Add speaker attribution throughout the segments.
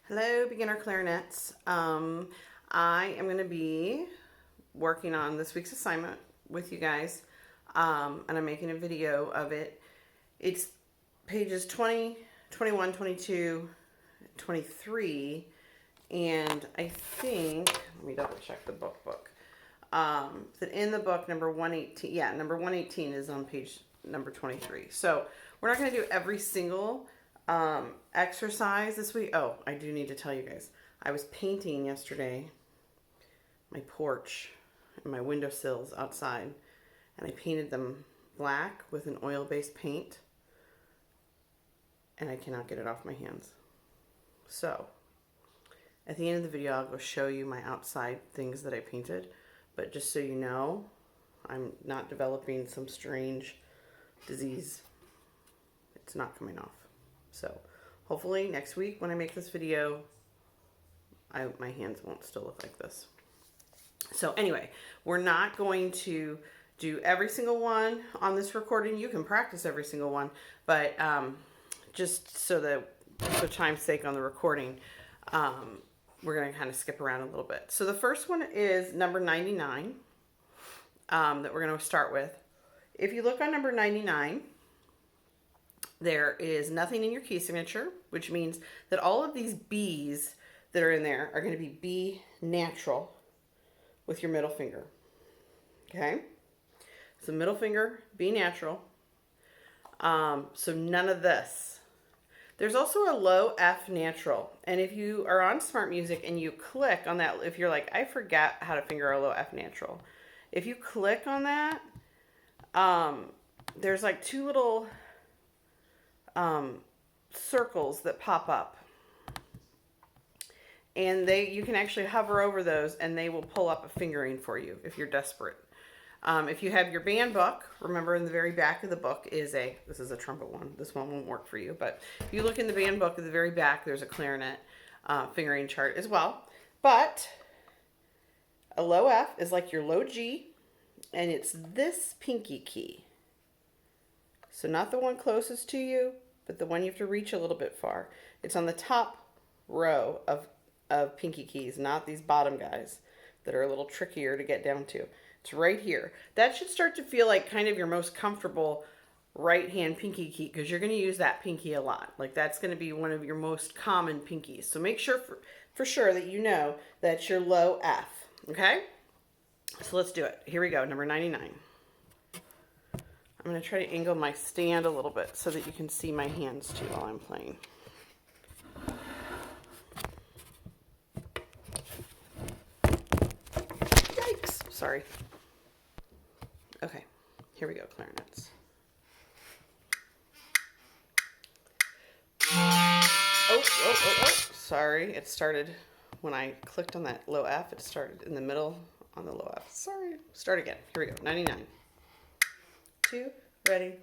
Speaker 1: Hello, beginner clarinets. I am going to be working on this week's assignment with you guys, and I'm making a video of it. It's pages 20, 21, 22, 23, and I think, let me double check the book. That in the book, number 118, number 118 is on page number 23. So we're not going to do every single exercise this week. Oh, I do need to tell you guys. I was painting yesterday my porch and my windowsills outside, and I painted them black with an oil-based paint, and I cannot get it off my hands. So at the end of the video, I'll go show you my outside things that I painted, but just so you know, I'm not developing some strange disease. It's not coming off. So hopefully next week when I make this video, my hands won't still look like this. So anyway, we're not going to do every single one on this recording. You can practice every single one, but just so that for time's sake on the recording, we're going to kind of skip around a little bit. So the first one is number 99 that we're going to start with. If you look on number 99, there is nothing in your key signature, which means that all of these B's that are in there are going to be B natural with your middle finger. Okay? So middle finger, B natural. So none of this. There's also a low F natural. And if you are on Smart Music and you click on that, if you're like, I forgot how to finger a low F natural. If you click on that, there's like two little circles that pop up, and you can actually hover over those and they will pull up a fingering for you if you're desperate. If you have your band book, remember in the very back of the book is this is a trumpet one. This one won't work for you, but if you look in the band book at the very back, there's a clarinet fingering chart as well. But a low F is like your low G, and it's this pinky key. So not the one closest to you, but the one you have to reach a little bit far. It's on the top row of pinky keys, not these bottom guys that are a little trickier to get down to. It's right here. That should start to feel like kind of your most comfortable right hand pinky key, because you're going to use that pinky a lot. Like that's going to be one of your most common pinkies. So make sure for sure that you know that's your low F. Okay? So let's do it. Here we go, number 99. I'm going to try to angle my stand a little bit so that you can see my hands too while I'm playing. Yikes! Sorry. Okay, here we go, clarinets. Oh. Sorry, it started when I clicked on that low F. It started in the middle on the low F. Sorry. Start again. Here we go, 99. 2, ready.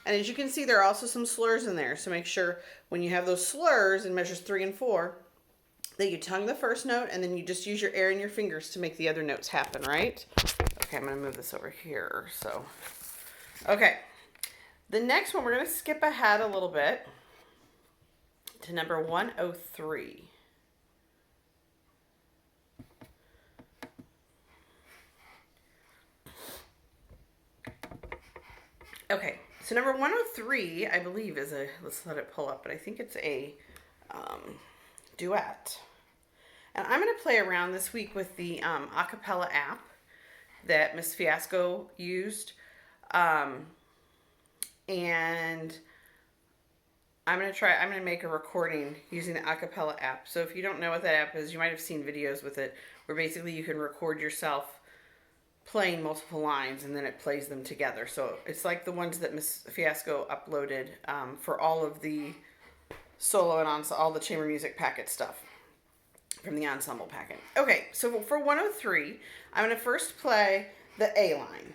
Speaker 1: And as you can see, there are also some slurs in there. So make sure when you have those slurs in measures 3 and 4, that you tongue the first note and then you just use your air in your fingers to make the other notes happen, right? Okay, I'm going to move this over here. So, okay. The next one, we're going to skip ahead a little bit to number 103. Okay, so number 103, I believe, is let's let it pull up, but I think it's a duet. And I'm going to play around this week with the acapella app that Miss Fiasco used. And I'm going to make a recording using the acapella app. So if you don't know what that app is, you might have seen videos with it where basically you can record yourself playing multiple lines and then it plays them together. So it's like the ones that Miss Fiasco uploaded for all of the solo and all the chamber music packet stuff from the ensemble packet. Okay, so for 103, I'm going to first play the A line.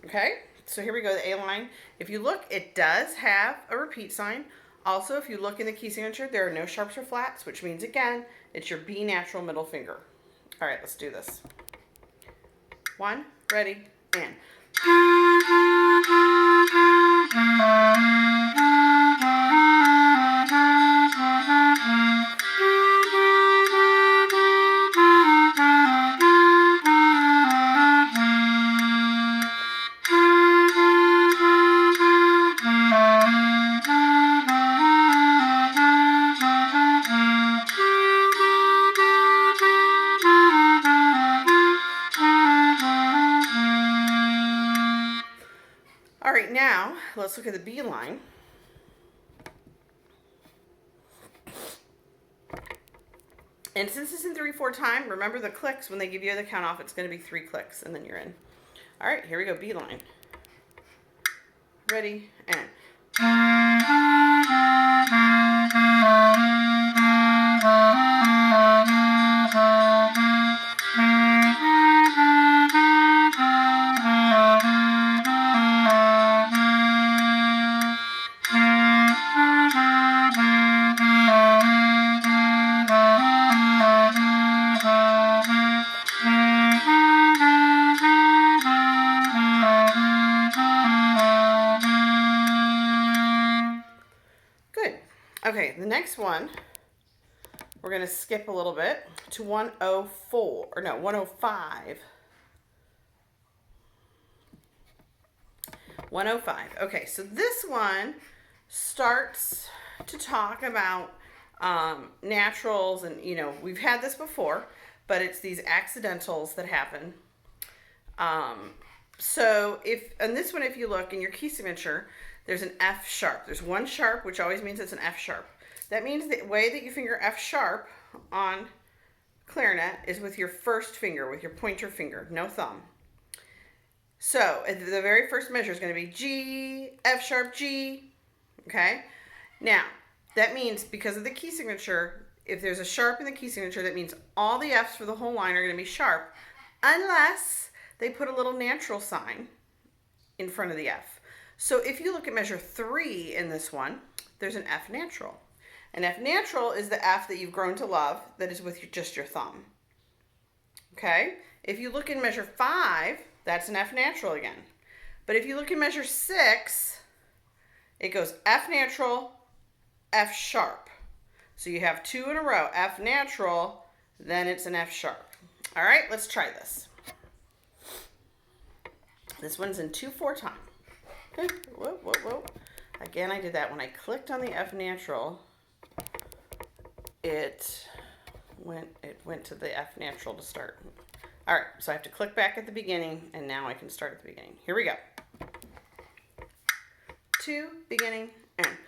Speaker 1: Okay? So here we go, the A line. If you look, it does have a repeat sign. Also, if you look in the key signature, there are no sharps or flats, which means, again, it's your B natural middle finger. All right, let's do this. 1, ready, and. All right, now let's look at the B line. And since it's in 3/4 time, remember the clicks. When they give you the count off, it's going to be 3 clicks, and then you're in. All right, here we go, B line. Ready, and. Good. Okay, the next one, we're going to skip a little bit to 104, or no, 105. 105. Okay, so this one starts to talk about naturals, and we've had this before, but it's these accidentals that happen. So on this one, if you look in your key signature, there's an F sharp. There's one sharp, which always means it's an F sharp. That means the way that you finger F sharp on clarinet is with your first finger, with your pointer finger, no thumb. So the very first measure is going to be G, F sharp, G. Okay? Now, that means because of the key signature, if there's a sharp in the key signature, that means all the Fs for the whole line are going to be sharp, unless they put a little natural sign in front of the F. So if you look at measure 3 in this one, there's an F natural. An F natural is the F that you've grown to love that is with just your thumb. Okay? If you look in measure 5, that's an F natural again. But if you look in measure 6, it goes F natural, F sharp. So you have 2 in a row, F natural, then it's an F sharp. All right, let's try this. This one's in 2/4 time. Whoa, whoa, whoa. Again, I did that when I clicked on the F natural. It went to the F natural to start. All right, so I have to click back at the beginning, and now I can start at the beginning. Here we go. 2, beginning, and.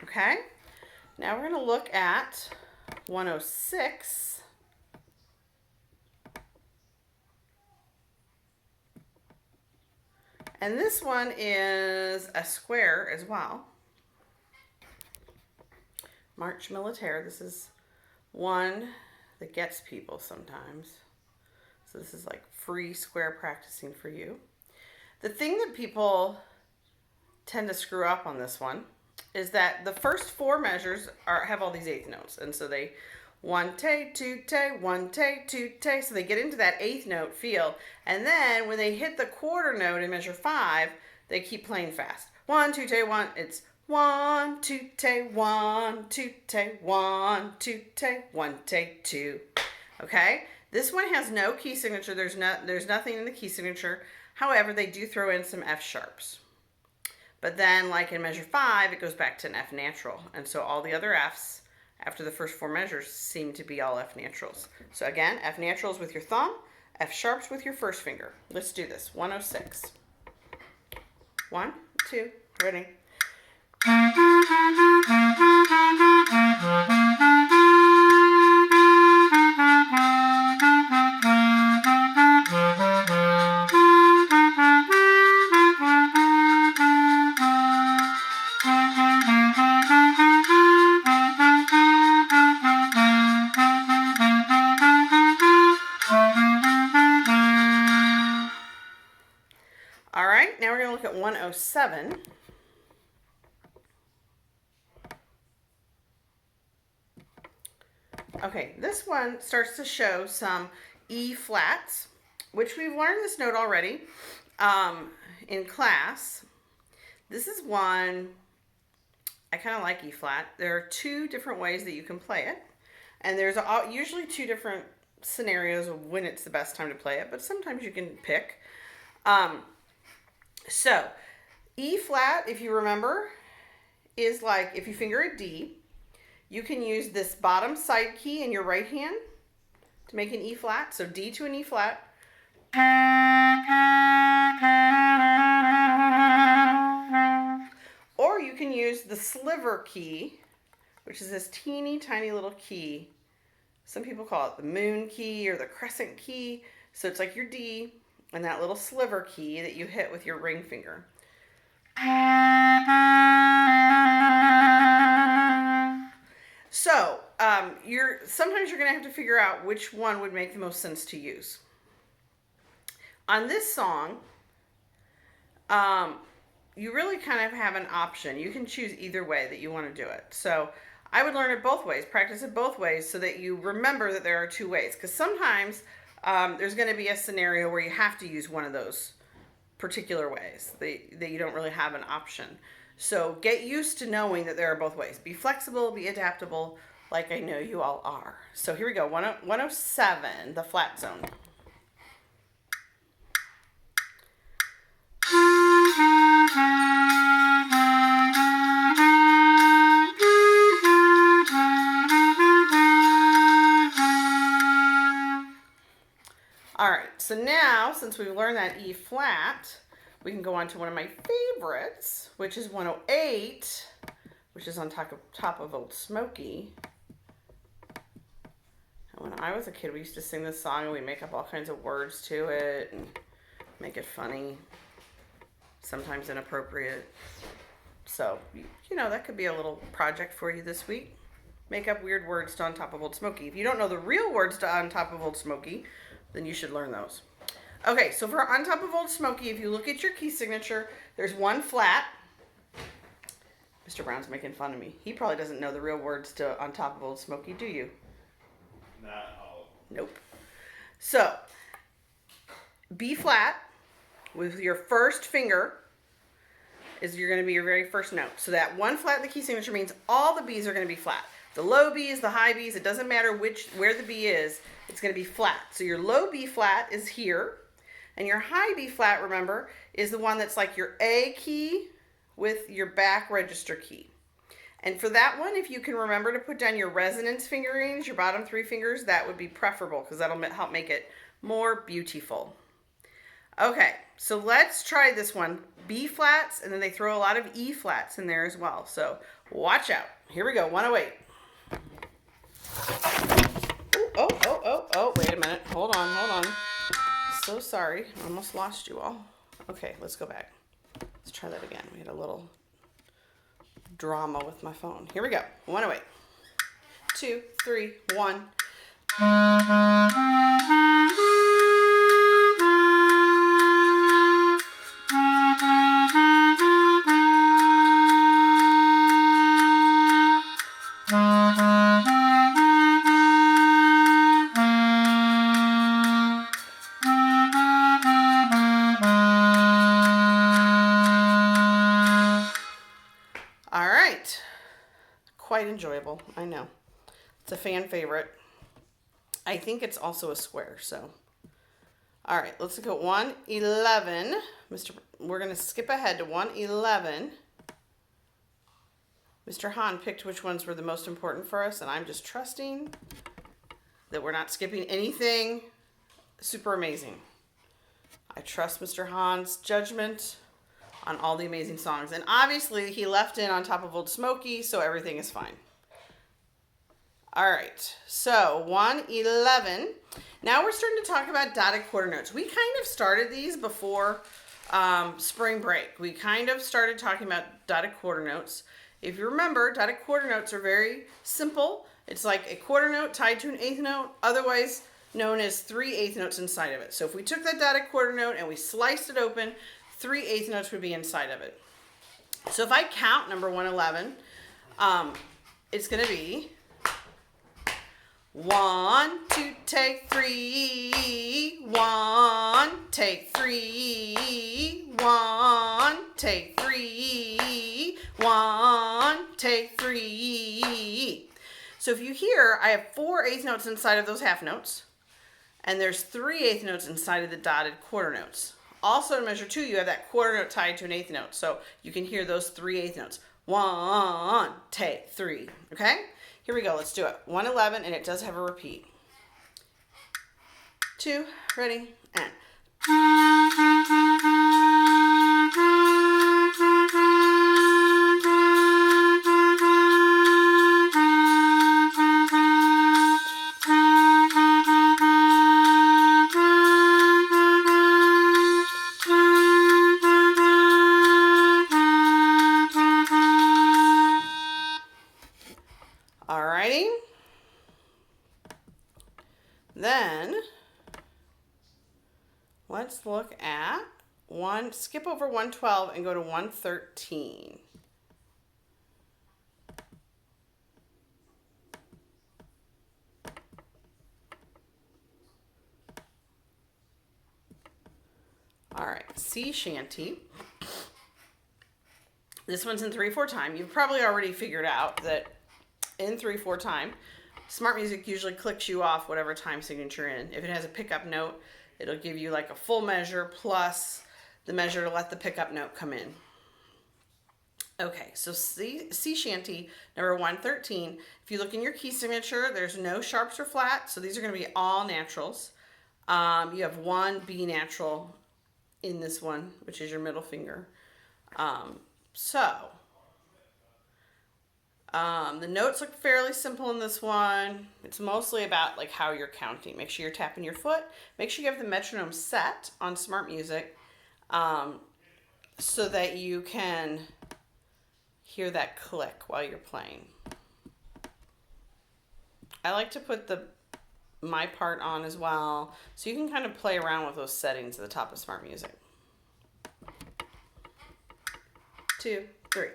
Speaker 1: Okay, now we're going to look at 106. And this one is a square as well. March Militaire. This is one that gets people sometimes. So this is like free square practicing for you. The thing that people tend to screw up on this one is that the first 4 measures have all these 8th notes. And so they 1 tay, 2 tay, 1 tay, 2 tay. So they get into that 8th note feel. And then when they hit the quarter note in measure 5, they keep playing fast. 1, 2 tay, 1. It's 1, 2 tay, 1, 2 tay, 1, 2 tay, 1 tay, 2. Okay? This one has no key signature. There's nothing in the key signature. However, they do throw in some F sharps. But then, like in measure 5, it goes back to an F natural. And so all the other Fs after the first 4 measures seem to be all F naturals. So again, F naturals with your thumb, F sharps with your first finger. Let's do this. 106. 1, 2, ready. All right, now we're going to look at 107. Okay, this one starts to show some E flats, which we've learned this note already in class. This is one, I kind of like E flat. There are two different ways that you can play it. And there's usually two different scenarios of when it's the best time to play it, but sometimes you can pick. So, E flat, if you remember, is like if you finger a D, you can use this bottom side key in your right hand to make an E flat. So D to an E flat. Or you can use the sliver key, which is this teeny tiny little key. Some people call it the moon key or the crescent key. So it's like your D and that little sliver key that you hit with your ring finger. So sometimes you're going to have to figure out which one would make the most sense to use. On this song, you really kind of have an option. You can choose either way that you want to do it. So I would learn it both ways, practice it both ways so that you remember that there are two ways. Because sometimes there's going to be a scenario where you have to use one of those particular ways that you don't really have an option. So get used to knowing that there are both ways. Be flexible, be adaptable, like I know you all are. So here we go, 107, the flat zone. All right, so now, since we've learned that E flat, we can go on to one of my favorites, which is 108, which is on top of Old Smoky. And when I was a kid, we used to sing this song and we make up all kinds of words to it and make it funny, sometimes inappropriate. So, you know, that could be a little project for you this week. Make up weird words to On Top of Old Smoky. If you don't know the real words to On Top of Old Smoky, then you should learn those. Okay, so for On Top of Old Smoky, if you look at your key signature, there's one flat. Mr. Brown's making fun of me. He probably doesn't know the real words to On Top of Old Smoky, do you?
Speaker 2: Not all.
Speaker 1: Nope. So, B flat with your first finger is you're going to be your very first note. So that one flat in the key signature means all the B's are going to be flat. The low B's, the high B's, it doesn't matter where the B is, it's going to be flat. So your low B flat is here, and your high B flat, remember, is the one that's like your A key with your back register key. And for that one, if you can remember to put down your resonance fingerings, your bottom three fingers, that would be preferable because that'll help make it more beautiful. Okay, so let's try this one. B flats, and then they throw a lot of E flats in there as well. So watch out. Here we go, 108. Oh, wait a minute. Hold on. So sorry. I almost lost you all. Okay, let's go back. Let's try that again. We had a little drama with my phone. Here we go. 108. 2, 3, 1. Quite enjoyable, I know. It's a fan favorite. I think it's also a square, so. All right, let's go 111. We're gonna skip ahead to 111. Mr. Hahn picked which ones were the most important for us, and I'm just trusting that we're not skipping anything super amazing. I trust Mr. Hahn's judgment on all the amazing songs. And obviously, he left in On Top of Old Smoky, so everything is fine. All right, so 111. Now we're starting to talk about dotted quarter notes. We kind of started these before spring break. We kind of started talking about dotted quarter notes. If you remember, dotted quarter notes are very simple. It's like a quarter note tied to an eighth note, otherwise known as 3 eighth notes inside of it. So if we took that dotted quarter note and we sliced it open, 3 eighth notes would be inside of it. So if I count number 111, it's going to be 1, 2, take 3. 1, take 3. 1, take 3. 1, take 3. So if you hear, I have 4 eighth notes inside of those half notes, and there's 3 eighth notes inside of the dotted quarter notes. Also in measure 2, you have that quarter note tied to an eighth note, so you can hear those 3 eighth notes. 1, take 3. Okay? Here we go. Let's do it. 111, and it does have a repeat. 2, ready, and. Alrighty. Then let's look at skip over 112 and go to 113. All right, sea shanty. This one's in 3/4 time. You've probably already figured out that in 3/4 time, Smart Music usually clicks you off whatever time signature you're in. If it has a pickup note, it'll give you like a full measure plus the measure to let the pickup note come in. Okay, so sea shanty number 113. If you look in your key signature, there's no sharps or flats, so these are going to be all naturals. You have 1 B natural in this one, which is your middle finger. The notes look fairly simple in this one. It's mostly about like how you're counting. Make sure you're tapping your foot. Make sure you have the metronome set on Smart Music so that you can hear that click while you're playing. I like to put my part on as well, so you can kind of play around with those settings at the top of Smart Music. 2, 3.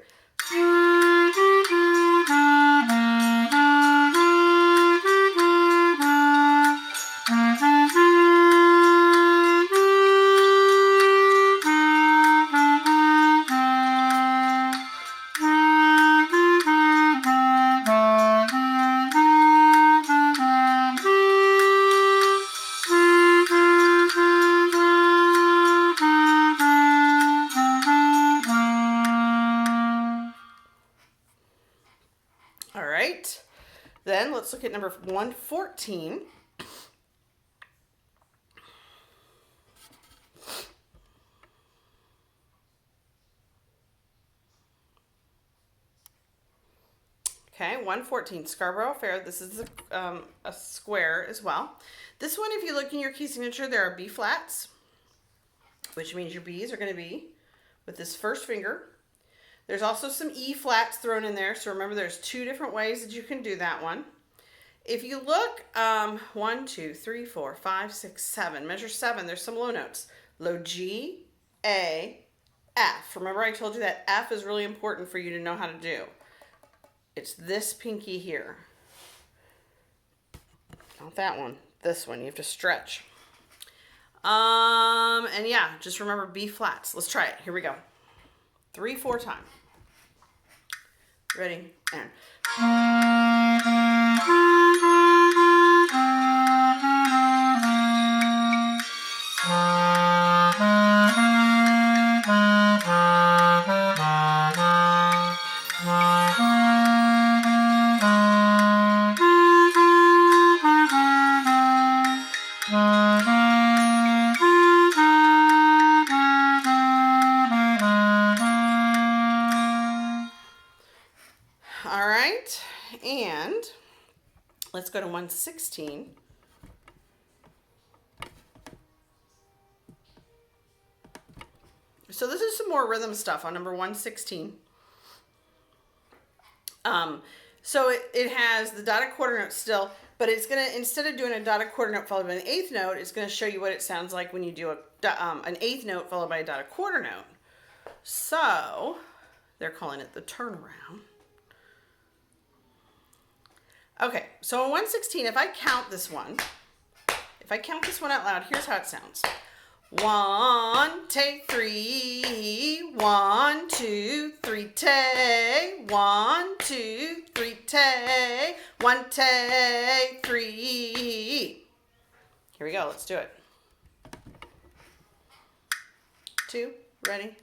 Speaker 1: All right, then let's look at number 114. Okay, 114, Scarborough Fair. This is a square as well. This one, if you look in your key signature, there are B flats, which means your B's are going to be with this first finger. There's also some E flats thrown in there, so remember there's 2 different ways that you can do that one. If you look, 1, 2, 3, 4, 5, 6, 7, measure 7, there's some low notes. Low G, A, F. Remember I told you that F is really important for you to know how to do. It's this pinky here. Not that one, this one, you have to stretch. And yeah, just remember B flats. Let's try it, here we go. 3/4 time. Ready, and. All right, and let's go to 116. So this is some more rhythm stuff on number 116. So it has the dotted quarter note still, but it's gonna, instead of doing a dotted quarter note followed by an eighth note, it's gonna show you what it sounds like when you do an eighth note followed by a dotted quarter note. So they're calling it the turnaround. Okay, so in 116, if I count this one out loud, here's how it sounds. 1, take 3, 1, 2, 3, take, 1, 2, 3, take, 1, take 3. Here we go, let's do it. 2, ready?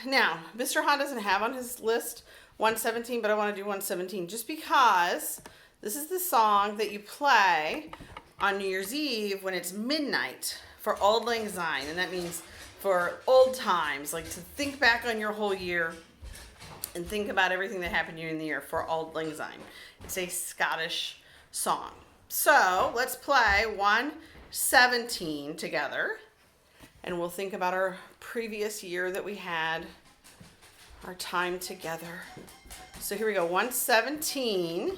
Speaker 1: Now, Mr. Ha doesn't have on his list 117, but I want to do 117 just because this is the song that you play on New Year's Eve when it's midnight for Auld Lang Syne, and that means for old times, like to think back on your whole year and think about everything that happened to you in the year for Auld Lang Syne. It's a Scottish song. So let's play 117 together, and we'll think about our previous year that we had, our time together. So here we go, 117.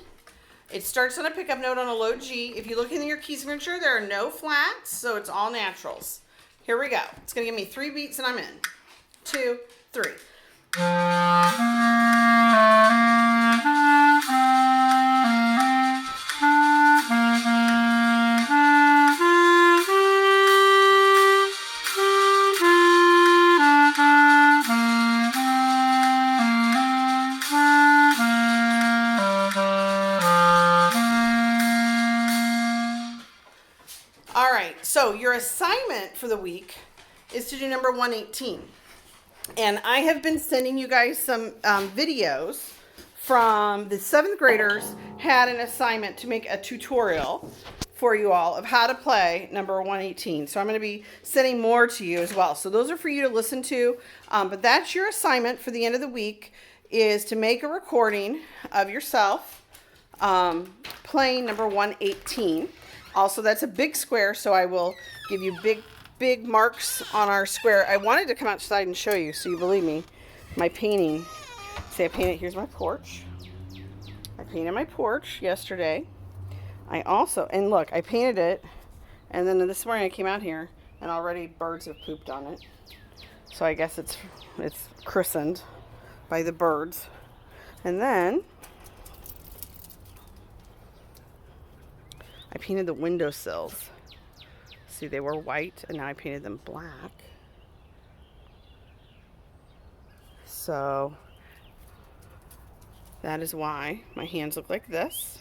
Speaker 1: It starts on a pickup note on a low G. If you look in your key signature, there are no flats, so it's all naturals. Here we go. It's gonna give me 3 beats and I'm in. 2, 3. All right, so your assignment for the week is to do number 118. And I have been sending you guys some videos from the 7th graders had an assignment to make a tutorial for you all of how to play number 118. So I'm going to be sending more to you as well. So those are for you to listen to. But that's your assignment for the end of the week, is to make a recording of yourself playing number 118. Also, that's a big square, so I will give you big marks on our square. I wanted to come outside and show you, so you believe me. My painting. See, I painted, here's my porch. I painted my porch yesterday. I also, and look, I painted it, and then this morning I came out here, and already birds have pooped on it. So I guess it's christened by the birds. And then I painted the windowsills. See, they were white, and now I painted them black. So that is why my hands look like this.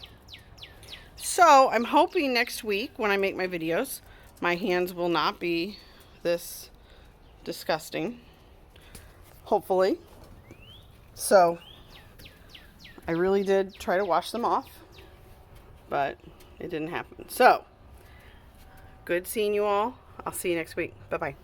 Speaker 1: So I'm hoping next week when I make my videos, my hands will not be this disgusting. Hopefully. So I really did try to wash them off, but it didn't happen. So, good seeing you all. I'll see you next week. Bye-bye.